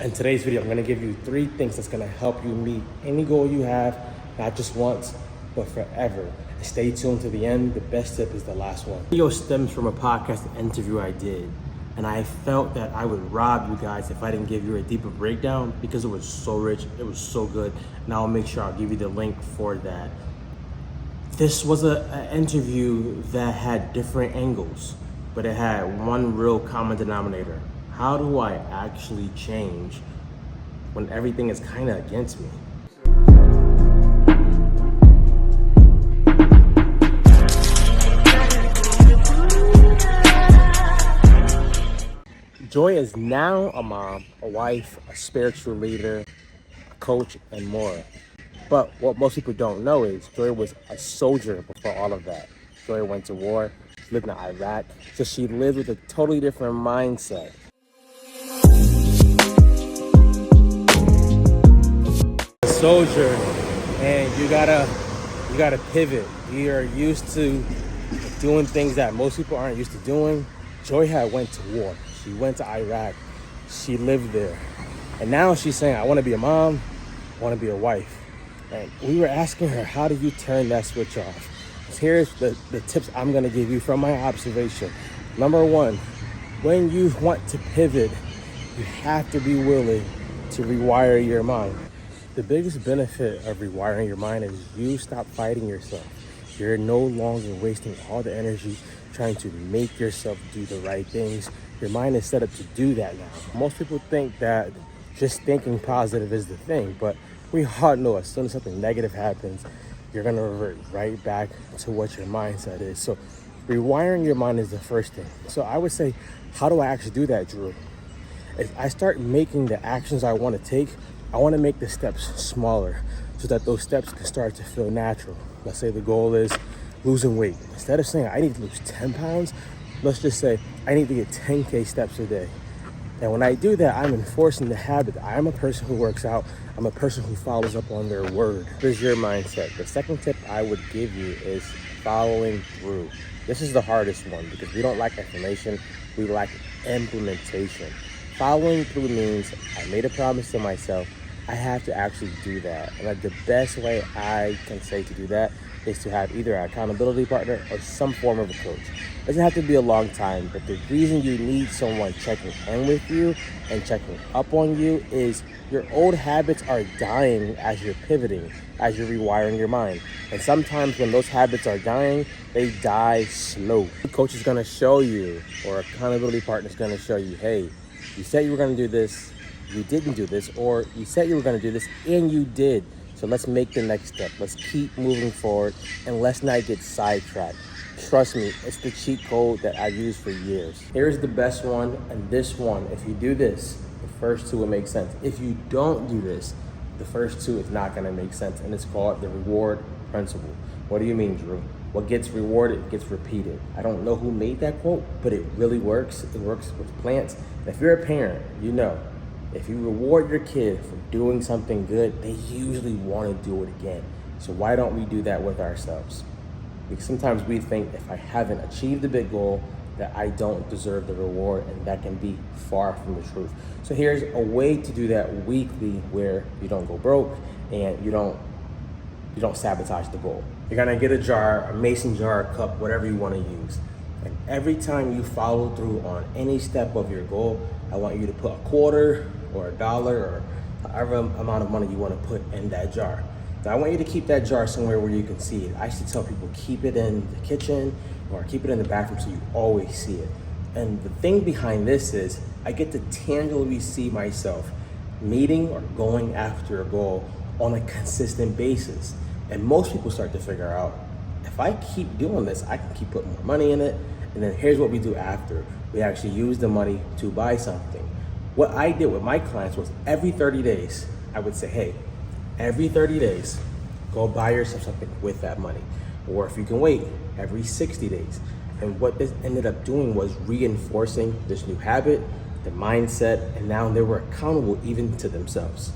In today's video, I'm gonna give you 3 things that's gonna help you meet any goal you have, not just once, but forever. And stay tuned to the end. The best tip is the last one. The video stems from a podcast interview I did, and I felt that I would rob you guys if I didn't give you a deeper breakdown because it was so rich, it was so good, and I'll make sure I'll give you the link for that. This was an interview that had different angles, but it had one real common denominator. How do I actually change when everything is kind of against me? Joy is now a mom, a wife, a spiritual leader, a coach, and more. But what most people don't know is Joy was a soldier before all of that. Joy went to war, she lived in Iraq, so she lived with a totally different mindset. Soldier, and you gotta pivot. You are used to doing things that most people aren't used to doing. Joy had went to war. She went to Iraq. She lived there, and now she's saying, "I want to be a mom. I want to be a wife." And we were asking her, "How do you turn that switch off?" Here's the tips I'm gonna give you from my observation. Number 1, when you want to pivot, you have to be willing to rewire your mind. The biggest benefit of rewiring your mind is you stop fighting yourself. You're no longer wasting all the energy trying to make yourself do the right things. Your mind is set up to do that now. Most people think that just thinking positive is the thing, but we all know as soon as something negative happens, you're gonna revert right back to what your mindset is. So rewiring your mind is the first thing. So I would say, how do I actually do that, Drew? If I start making the actions I wanna take, I want to make the steps smaller so that those steps can start to feel natural. Let's say the goal is losing weight. Instead of saying I need to lose 10 pounds, let's just say I need to get 10K steps a day. And when I do that, I'm enforcing the habit. I'm a person who works out. I'm a person who follows up on their word. Here's your mindset. The second tip I would give you is following through. This is the hardest one because we don't lack information, we lack implementation. Following through means I made a promise to myself. I have to actually do that. And the best way I can say to do that is to have either an accountability partner or some form of a coach. It doesn't have to be a long time, but the reason you need someone checking in with you and checking up on you is your old habits are dying as you're pivoting, as you're rewiring your mind. And sometimes when those habits are dying, they die slow. The coach is gonna show you, or accountability partner is gonna show you, hey, you said you were gonna do this, you didn't do this, or you said you were gonna do this and you did. So let's make the next step. Let's keep moving forward and let's not get sidetracked. Trust me, it's the cheat code that I've used for years. Here's the best one, and this one, if you do this, the first 2 will make sense. If you don't do this, the first 2 is not gonna make sense, and it's called the reward principle. What do you mean, Drew? What gets rewarded gets repeated. I don't know who made that quote, but it really works. It works with plants. And if you're a parent, you know, if you reward your kid for doing something good, they usually want to do it again. So why don't we do that with ourselves? Because sometimes we think if I haven't achieved a big goal, that I don't deserve the reward, and that can be far from the truth. So here's a way to do that weekly where you don't go broke and you don't sabotage the goal. You're gonna get a jar, a mason jar, a cup, whatever you wanna use. And every time you follow through on any step of your goal, I want you to put a quarter or a dollar or however amount of money you wanna put in that jar. Now I want you to keep that jar somewhere where you can see it. I used to tell people, keep it in the kitchen or keep it in the bathroom so you always see it. And the thing behind this is I get to tangibly see myself meeting or going after a goal on a consistent basis. And most people start to figure out, if I keep doing this, I can keep putting more money in it. And then here's what we do after. We actually use the money to buy something. What I did with my clients was every 30 days, I would say, hey, every 30 days, go buy yourself something with that money. Or if you can wait, every 60 days. And what this ended up doing was reinforcing this new habit, the mindset, and now they were accountable even to themselves.